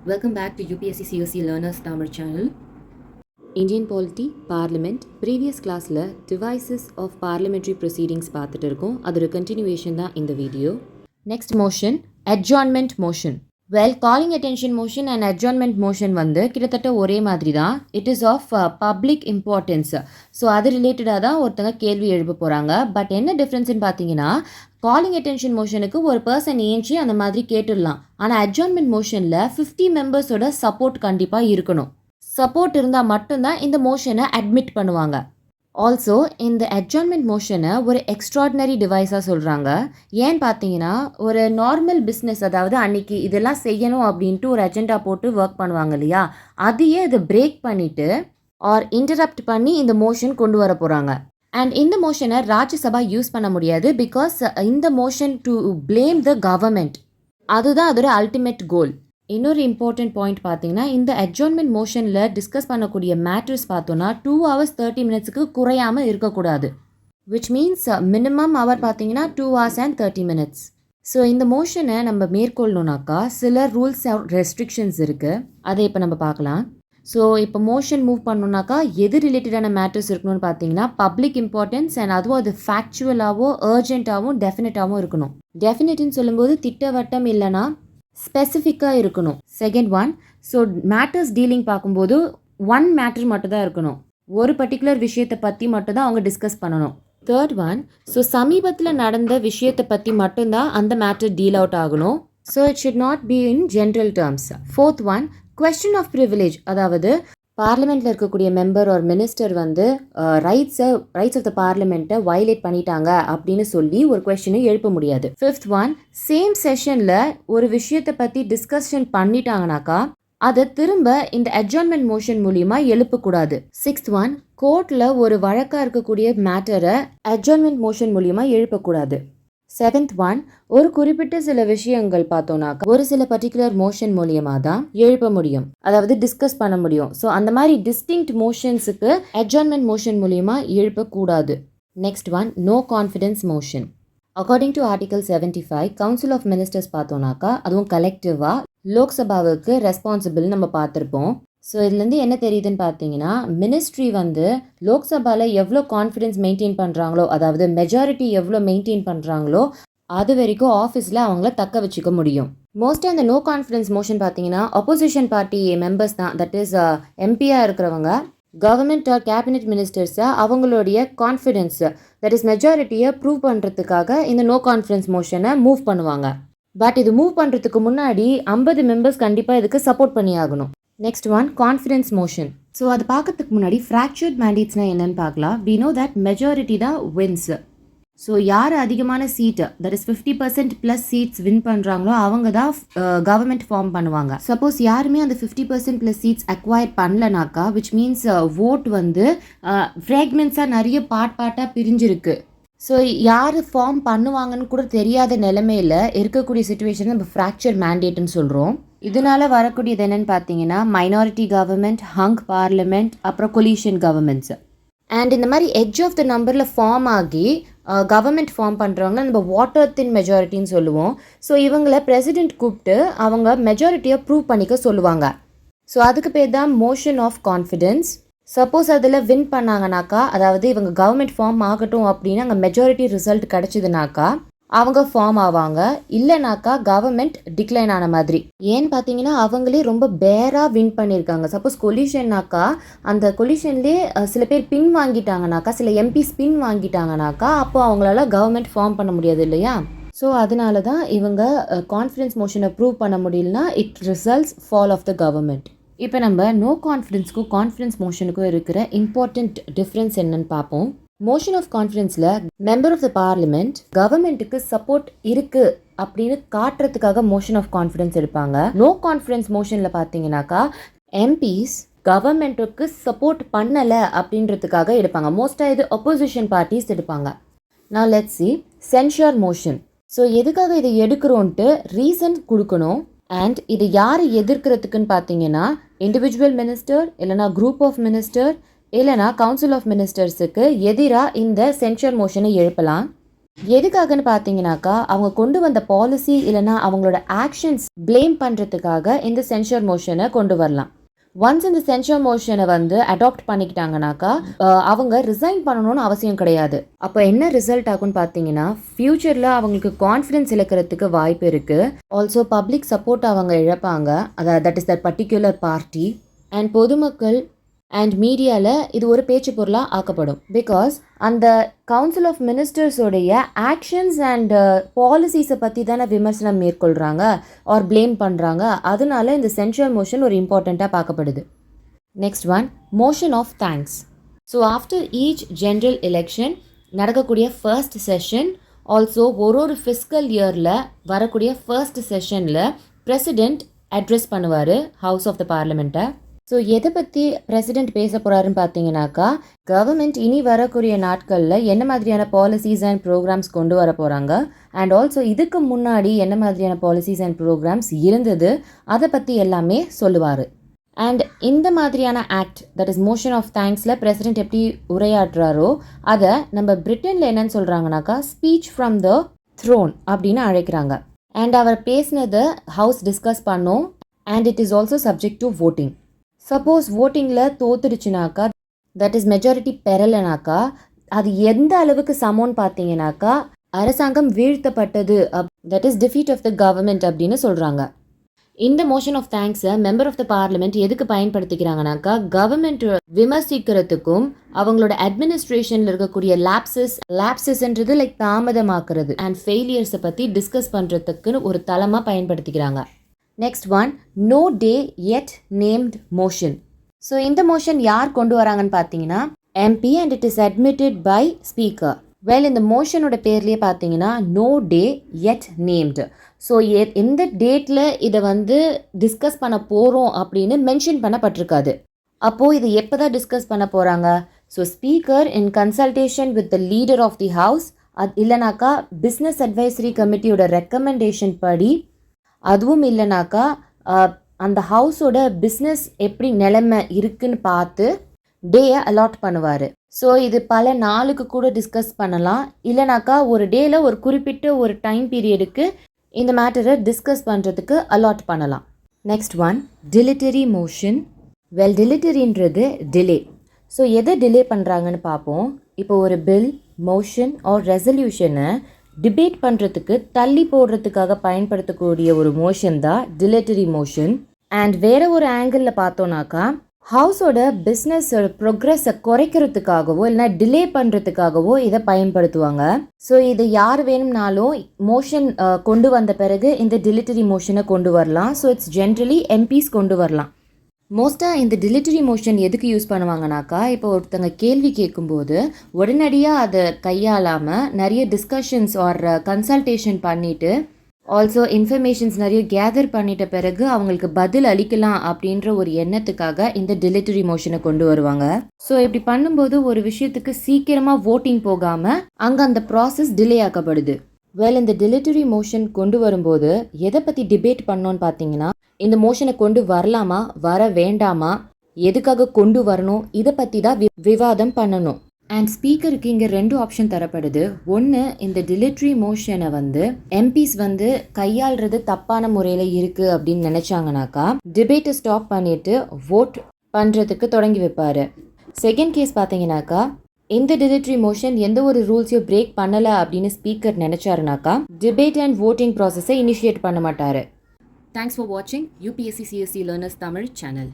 Welcome back to UPSC COC Learners Tamil channel. Indian Polity, Parliament, previous classல devices of parliamentary proceedings பார்த்துட்டு இருக்கோம். அதோட continuation தான் இந்த video. Next motion, adjournment motion. Well, calling attention motion and adjournment motion வந்து கிட்டத்தட்ட ஒரே மாதிரி தான். It is of public importance. So அது ரிலேட்டடாக தான் ஒருத்தங்க கேள்வி எழுப்ப போகிறாங்க. பட் என்ன டிஃப்ரென்ஸ்னு பார்த்தீங்கன்னா, காலிங் அட்டென்ஷன் மோஷனுக்கு ஒரு பர்சன் ஏஞ்சி அந்த மாதிரி கேட்டுடலாம். ஆனால் அட்ஜார்ன்மெண்ட் மோஷனில் 50 மெம்பர்ஸோட சப்போர்ட் கண்டிப்பாக இருக்கணும். சப்போர்ட் இருந்தால் மட்டும்தான் இந்த மோஷனை அட்மிட் பண்ணுவாங்க. ஆல்சோ இந்த அட்ஜார்ன்மெண்ட் மோஷனை ஒரு எக்ஸ்ட்ராடினரி டிவைஸாக சொல்கிறாங்க. ஏன்னு பார்த்தீங்கன்னா, ஒரு நார்மல் பிஸ்னஸ், அதாவது அன்றைக்கி இதெல்லாம் செய்யணும் அப்படின்ட்டு ஒரு அஜெண்டா போட்டு ஒர்க் பண்ணுவாங்க இல்லையா, அதையே இதை பிரேக் பண்ணிவிட்டு ஆர் இன்டரப்ட் பண்ணி இந்த மோஷன் கொண்டு வர போகிறாங்க. அண்ட் இந்த மோஷனை ராஜ்யசபா யூஸ் பண்ண முடியாது. பிகாஸ் இந்த motion to blame the government, அதுதான் அதோட அல்டிமேட் கோல். இன்னொரு இம்பார்ட்டன்ட் பாயிண்ட் பார்த்தீங்கன்னா, இந்த அட்ஜார்ன்மெண்ட் மோஷனில் டிஸ்கஸ் பண்ணக்கூடிய மேட்டர்ஸ் பார்த்தோன்னா 2 hours 30 minutesக்கு குறையாமல் இருக்கக்கூடாது. விச் மீன்ஸ் மினிமம் அவர் பார்த்தீங்கன்னா 2 hours and 30 minutes. ஸோ இந்த மோஷனை நம்ம மேற்கொள்ளணுன்னாக்கா சில ரூல்ஸ் ரெஸ்ட்ரிக்ஷன்ஸ் இருக்குது. அதை இப்போ நம்ம பார்க்கலாம். ஸோ இப்போ மோஷன் மூவ் பண்ணணுன்னாக்கா எது ரிலேட்டடான மேட்டர்ஸ் இருக்கணும்னு பார்த்தீங்கன்னா, பப்ளிக் இம்பார்ட்டன்ஸ் அண்ட் அதுவும் அது ஃபேக்சுவலாகவோ அர்ஜென்ட்டாகவும் டெஃபினட்டாகவும் இருக்கணும். டெஃபினட்னு சொல்லும்போது திட்டவட்டம் இல்லைனா ஸ்பெசிஃபிக்காக இருக்கணும். Second one, so matters dealing பார்க்கும்போது ஒன் மேட்டர் மட்டும் தான் இருக்கணும். ஒரு பர்டிகுலர் விஷயத்தை பற்றி மட்டும் தான் அவங்க டிஸ்கஸ் பண்ணணும். தேர்ட் ஒன், ஸோ சமீபத்தில் நடந்த விஷயத்தை பற்றி மட்டும்தான் அந்த மேட்டர் டீல் அவுட் ஆகணும். So it should not be in general terms. Fourth one, question of privilege, அதாவது பார்லிமெண்ட்டில் இருக்கக்கூடிய மெம்பர் ஒரு மினிஸ்டர் வந்து ரைட்ஸ் ஆஃப் த பார்லிமெண்ட்டை வயலேட் பண்ணிட்டாங்க அப்படின்னு சொல்லி ஒரு கொஸ்டினை எழுப்ப முடியாது. ஃபிஃப்த் ஒன், சேம் செஷனில் ஒரு விஷயத்தை பற்றி டிஸ்கஷன் பண்ணிட்டாங்கனாக்கா அதை திரும்ப இந்த அட்ஜார்ன்மெண்ட் மோஷன் மூலிமா எழுப்பக்கூடாது. சிக்ஸ்த் ஒன், கோர்ட்டில் ஒரு வழக்காக இருக்கக்கூடிய மேட்டரை அட்ஜார்ன்மெண்ட் மோஷன் மூலிமா எழுப்பக்கூடாது. செவன்த் ஒன், ஒரு குறிப்பிட்ட சில விஷயங்கள் பார்த்தோன்னாக்கா ஒரு சில பர்டிகுலர் மோஷன் மூலியமாக தான் எழுப்ப முடியும், அதாவது டிஸ்கஸ் பண்ண முடியும். ஸோ அந்த மாதிரி டிஸ்டிங்க்ட் மோஷன்ஸுக்கு அட்ஜார்ன்மெண்ட் மோஷன் மூலியமாக எழுப்பக்கூடாது. Next one, no confidence motion. According to article 75 council of ministers பார்த்தோன்னாக்கா அதுவும் கலெக்டிவாக லோக்சபாவுக்கு ரெஸ்பான்சிபிள் நம்ம பார்த்துருப்போம். ஸோ இதுலேருந்து என்ன தெரியுதுன்னு பார்த்தீங்கன்னா, மினிஸ்ட்ரி வந்து லோக்சபாவில் எவ்வளோ கான்ஃபிடென்ஸ் மெயின்டைன் பண்ணுறாங்களோ, அதாவது மெஜாரிட்டி எவ்வளோ மெயின்டைன் பண்ணுறாங்களோ அது வரைக்கும் ஆஃபீஸில் அவங்கள தக்க வச்சுக்க முடியும். மோஸ்ட்டாக இந்த நோ கான்ஃபிடன்ஸ் மோஷன் பார்த்தீங்கன்னா அப்போசிஷன் பார்ட்டி மெம்பர்ஸ் தான், தட் இஸ் எம்பியாக இருக்கிறவங்க கவர்மெண்ட் ஆர் கேபினெட் மினிஸ்டர்ஸை அவங்களுடைய கான்ஃபிடென்ஸ், தட் இஸ் மெஜாரிட்டியை ப்ரூவ் பண்ணுறதுக்காக இந்த நோ கான்ஃபிடன்ஸ் மோஷனை மூவ் பண்ணுவாங்க. பட் இது மூவ் பண்ணுறதுக்கு முன்னாடி 50 மெம்பர்ஸ் கண்டிப்பாக இதுக்கு சப்போர்ட் பண்ணி ஆகணும். Next one, confidence motion. So அது பார்க்கறதுக்கு முன்னாடி ஃப்ராக்சர்ட் மேண்டேட்ஸ்னால் என்னென்னு பார்க்கலாம். வி நோ தட் மெஜாரிட்டி தான் வின்ஸ். ஸோ யார் அதிகமான சீட்டு, that is 50% plus seeds win பண்ணுறாங்களோ அவங்க தான் கவர்மெண்ட் ஃபார்ம் பண்ணுவாங்க. சப்போஸ் யாருமே அந்த 50% ப்ளஸ் சீட்ஸ் அக்வயர் பண்ணலனாக்கா, விச் மீன்ஸ் ஓட் வந்து ஃப்ராக்மெண்ட்ஸாக நிறைய பார்ட்டாக பிரிஞ்சிருக்கு. ஸோ யார் ஃபார்ம் பண்ணுவாங்கன்னு கூட தெரியாத நிலைமையில் இருக்கக்கூடிய சுச்சுவேஷன் நம்ம ஃப்ராக்சர் மேண்டேட்னு சொல்கிறோம். இதனால் வரக்கூடியது என்னென்னு பார்த்தீங்கன்னா, மைனாரிட்டி கவர்மெண்ட், ஹங் பார்லிமெண்ட், அப்புறம் கொலிஷன் கவர்மெண்ட்ஸ். அண்ட் இந்த மாதிரி எட்ஜ் ஆஃப் த நம்பரில் ஃபார்ம் ஆகி கவர்மெண்ட் ஃபார்ம் பண்ணுறவங்க நம்ம வாட்டர் தின் மெஜாரிட்டின்னு சொல்லுவோம். ஸோ இவங்களை பிரசிடெண்ட் கூப்பிட்டு அவங்க மெஜாரிட்டியை ப்ரூவ் பண்ணிக்க சொல்லுவாங்க. ஸோ அதுக்கு பேர் தான் மோஷன் ஆஃப் கான்ஃபிடென்ஸ். சப்போஸ் அதில் வின் பண்ணாங்கனாக்கா, அதாவது இவங்க கவர்மெண்ட் ஃபார்ம் ஆகட்டும் அப்படின்னு அங்கே மெஜாரிட்டி ரிசல்ட் கிடச்சிதுனாக்கா அவங்க ஃபார்ம் ஆவாங்க. இல்லைனாக்கா கவர்மெண்ட் டிக்ளைன் ஆன மாதிரி. ஏன்னு பார்த்தீங்கன்னா அவங்களே ரொம்ப பேராக வின் பண்ணியிருக்காங்க. சப்போஸ் கொலிஷன்னாக்கா அந்த கொலிஷன்லேயே சில பேர் பின் வாங்கிட்டாங்கனாக்கா, சில எம்பிஸ் பின் வாங்கிட்டாங்கனாக்கா அப்போ அவங்களால கவர்மெண்ட் ஃபார்ம் பண்ண முடியாது இல்லையா. ஸோ அதனால தான் இவங்க கான்ஃபிடன்ஸ் மோஷனை ப்ரூவ் பண்ண முடியலனா it results fall of the government. இப்போ நம்ம நோ கான்ஃபிடன்ஸ்க்கும் கான்ஃபிடன்ஸ் மோஷனுக்கும் இருக்கிற இம்பார்ட்டண்ட் டிஃப்ரென்ஸ் என்னன்னு பார்ப்போம். மோஷன் ஆஃப் கான்ஃபிடன்ஸில் மெம்பர் ஆஃப் த பார்லிமெண்ட் கவர்மெண்ட்டுக்கு சப்போர்ட் இருக்குது அப்படின்னு காட்டுறதுக்காக மோஷன் ஆஃப் கான்ஃபிடன்ஸ் எடுப்பாங்க. நோ கான்ஃபிடன்ஸ் மோஷனில் பார்த்தீங்கன்னாக்கா எம்பிஸ் கவர்மெண்ட்டுக்கு சப்போர்ட் பண்ணலை அப்படின்றதுக்காக எடுப்பாங்க. மோஸ்ட்டாக இது அப்போசிஷன் பார்ட்டிஸ் எடுப்பாங்க. நான் லெட்ஸ் சி சென்ஷர் மோஷன். ஸோ எதுக்காக இதை எடுக்கிறோன்ட்டு ரீசன் கொடுக்கணும். அண்ட் இது யார் எதிர்க்கிறதுக்குன்னு பார்த்தீங்கன்னா, இண்டிவிஜுவல் மினிஸ்டர் இல்லைனா குரூப் ஆஃப் மினிஸ்டர் இல்லைனா கவுன்சில் ஆஃப் மினிஸ்டர்ஸுக்கு எதிராக இந்த சென்ஷர் மோஷனை எழுப்பலாம். எதுக்காகன்னு பார்த்தீங்கன்னாக்கா அவங்க கொண்டு வந்த பாலிசி இல்லைன்னா அவங்களோட ஆக்ஷன்ஸ் ப்ளேம் பண்ணுறதுக்காக இந்த சென்ஷர் மோஷனை கொண்டு வரலாம். ஒன்ஸ் இந்த சென்ஷர் மோஷனை வந்து அடாப்ட் பண்ணிக்கிட்டாங்கனாக்கா அவங்க ரிசைன் பண்ணணும்னு அவசியம் கிடையாது. அப்போ என்ன ரிசல்ட் ஆகும்னு பார்த்தீங்கன்னா ஃப்யூச்சரில் அவங்களுக்கு கான்ஃபிடன்ஸ் இழக்கிறதுக்கு வாய்ப்பு இருக்குது. ஆல்சோ பப்ளிக் சப்போர்ட் அவங்க இழப்பாங்க, அதாவது that is that particular party. And பொதுமக்கள் அண்ட் மீடியாவில் இது ஒரு பேச்சு பொருளாக ஆக்கப்படும். பிகாஸ் அந்த கவுன்சில் ஆஃப் மினிஸ்டர்ஸோடைய ஆக்ஷன்ஸ் அண்ட் பாலிசிஸை பற்றி தானே விமர்சனம் மேற்கொள்கிறாங்க ஆர் ப்ளேம் பண்ணுறாங்க. அதனால இந்த சென்ஷர் மோஷன் ஒரு இம்பார்ட்டண்ட்டாக பார்க்கப்படுது. Next one, motion of thanks. So after each general election நடக்கக்கூடிய ஃபர்ஸ்ட் செஷன், ஆல்சோ ஒரு ஃபிஸ்கல் இயரில் வரக்கூடிய ஃபர்ஸ்ட் செஷனில் பிரசிடெண்ட் அட்ரஸ் பண்ணுவார் ஹவுஸ் ஆஃப் த பார்லிமெண்ட்டை. ஸோ எதை பற்றி பிரசிடெண்ட் பேச போகிறாருன்னு பார்த்தீங்கன்னாக்கா கவர்மெண்ட் இனி வரக்கூடிய நாட்களில் என்ன மாதிரியான பாலிசிஸ் அண்ட் ப்ரோக்ராம்ஸ் கொண்டு வர போகிறாங்க, அண்ட் ஆல்சோ இதுக்கு முன்னாடி என்ன மாதிரியான பாலிசிஸ் அண்ட் ப்ரோக்ராம்ஸ் இருந்தது அதை பற்றி எல்லாமே சொல்லுவார். அண்ட் இந்த மாதிரியான act, that is motion of தேங்க்ஸில் பிரசிடெண்ட் எப்படி உரையாற்றுறாரோ அதை நம்ம பிரிட்டனில் என்னன்னு சொல்கிறாங்கனாக்கா ஸ்பீச் ஃப்ரம் த த்ரோன் அப்படின்னு அழைக்கிறாங்க. அண்ட் அவர் பேசினதை ஹவுஸ் டிஸ்கஸ் பண்ணோம். And it is also subject to voting. Suppose ஓட்டிங்கில் தோத்துடுச்சுனாக்கா, தட் இஸ் மெஜாரிட்டி பெறலைனாக்கா, அது எந்த அளவுக்கு சமோன்னு பார்த்தீங்கன்னாக்கா அரசாங்கம் வீழ்த்தப்பட்டது, that is defeat of the government அப்படின்னு சொல்கிறாங்க. இந்த மோஷன் ஆஃப் தேங்க்ஸை மெம்பர் ஆஃப் த பார்லிமெண்ட் எதுக்கு பயன்படுத்திக்கிறாங்கனாக்கா கவர்மெண்ட் விமர்சிக்கிறதுக்கும் அவங்களோட அட்மினிஸ்ட்ரேஷனில் இருக்கக்கூடிய லேப்சஸ்ன்றது லைக் தாமதமாக்குறது அண்ட் ஃபெயிலியர்ஸை பற்றி டிஸ்கஸ் பண்ணுறதுக்குன்னு ஒரு தளமாக பயன்படுத்திக்கிறாங்க. Next one, no day yet named motion. So இந்த மோஷன் யார் கொண்டு வராங்கன்னு பார்த்தீங்கன்னா MP and it is admitted by speaker. Well, இந்த மோஷனோட பேர்லேயே பார்த்தீங்கன்னா no day yet named. So எந்த டேட்டில் இதை வந்து டிஸ்கஸ் பண்ண போகிறோம் அப்படின்னு மென்ஷன் பண்ணப்பட்டிருக்காது. அப்போது இது எப்போ தான் டிஸ்கஸ் பண்ண போகிறாங்க? So speaker in consultation with the leader of the house, அது இல்லைனாக்கா பிஸ்னஸ் அட்வைசரி கமிட்டியோட ரெக்கமெண்டேஷன் படி, அதுவும் இல்லைனாக்கா அந்த ஹவுஸோட பிஸ்னஸ் எப்படி நிலைமை இருக்குன்னு பார்த்து டேயை அலாட் பண்ணுவார். ஸோ இது பல நாளுக்கு கூட டிஸ்கஸ் பண்ணலாம், இல்லைனாக்கா ஒரு டேயில் ஒரு குறிப்பிட்ட ஒரு டைம் பீரியடுக்கு இந்த மேட்டரை டிஸ்கஸ் பண்ணுறதுக்கு அலாட் பண்ணலாம். Next one, dilatory motion. Well, டிலிட்டரின்றது டிலே. ஸோ எதை டிலே பண்ணுறாங்கன்னு பார்ப்போம். இப்போ ஒரு பில், மோஷன் ஆர் ரெசல்யூஷனை டிபேட் பண்ணுறதுக்கு தள்ளி போடுறதுக்காக பயன்படுத்தக்கூடிய ஒரு மோஷன் தான் டிலிட்டரி மோஷன். அண்ட் வேறு ஒரு ஆங்கிளில் பார்த்தோன்னாக்கா ஹவுஸோட பிஸ்னஸ் ப்ரோக்ரஸை குறைக்கிறதுக்காகவோ இல்லைனா டிலே பண்ணுறதுக்காகவோ இதை பயன்படுத்துவாங்க. ஸோ இது யார் வேணும்னாலும் மோஷன் கொண்டு வந்த பிறகு இந்த டிலிட்டரி மோஷனை கொண்டு வரலாம். ஸோ இட்ஸ் ஜென்ரலி எம்பிஸ் கொண்டு வரலாம். மோஸ்ட்டாக இந்த டிலிட்டரி மோஷன் எதுக்கு யூஸ் பண்ணுவாங்கனாக்கா, இப்போ ஒருத்தங்க கேள்வி கேட்கும்போது உடனடியாக அதை கையாளாமல் நிறைய டிஸ்கஷன்ஸ் ஆர் கன்சல்டேஷன் பண்ணிவிட்டு ஆல்சோ இன்ஃபர்மேஷன்ஸ் நிறைய கேதர் பண்ணிட்ட பிறகு அவங்களுக்கு பதில் அளிக்கலாம் அப்படின்ற ஒரு எண்ணத்துக்காக இந்த டிலிட்டரி மோஷனை கொண்டு வருவாங்க. ஸோ இப்படி பண்ணும்போது ஒரு விஷயத்துக்கு சீக்கிரமாக வோட்டிங் போகாமல் அங்கே அந்த ப்ராசஸ் டிலே ஆக்கப்படுது. வெல், இந்த டிலிட்டரி மோஷன் கொண்டு வரும்போது எதை பற்றி டிபேட் பண்ணோன்னு பார்த்தீங்கன்னா இந்த மோஷனை கொண்டு வரலாமா வர வேண்டாமா, எதுக்காக கொண்டு வரணும், இதை பற்றி தான் விவாதம் பண்ணணும். அண்ட் ஸ்பீக்கருக்கு இங்கே 2 ஆப்ஷன் தரப்படுது. ஒன்று, இந்த டிலிட்டரி மோஷனை வந்து எம்பிஸ் வந்து கையாளுறது தப்பான முறையில் இருக்குது அப்படின்னு நினச்சாங்கனாக்கா டிபேட்டை ஸ்டாப் பண்ணிவிட்டு வோட் பண்ணுறதுக்கு தொடங்கி வைப்பார். செகண்ட் கேஸ் பார்த்தீங்கன்னாக்கா இந்த டிலிட்டரி மோஷன் எந்த ஒரு ரூல்ஸையும் பிரேக் பண்ணலை அப்படின்னு ஸ்பீக்கர் நினச்சாருனாக்கா டிபேட் அண்ட் voting ப்ராசஸை இனிஷியேட் பண்ண மாட்டார். Thanks for watching UPSC CSE Learners Tamil channel.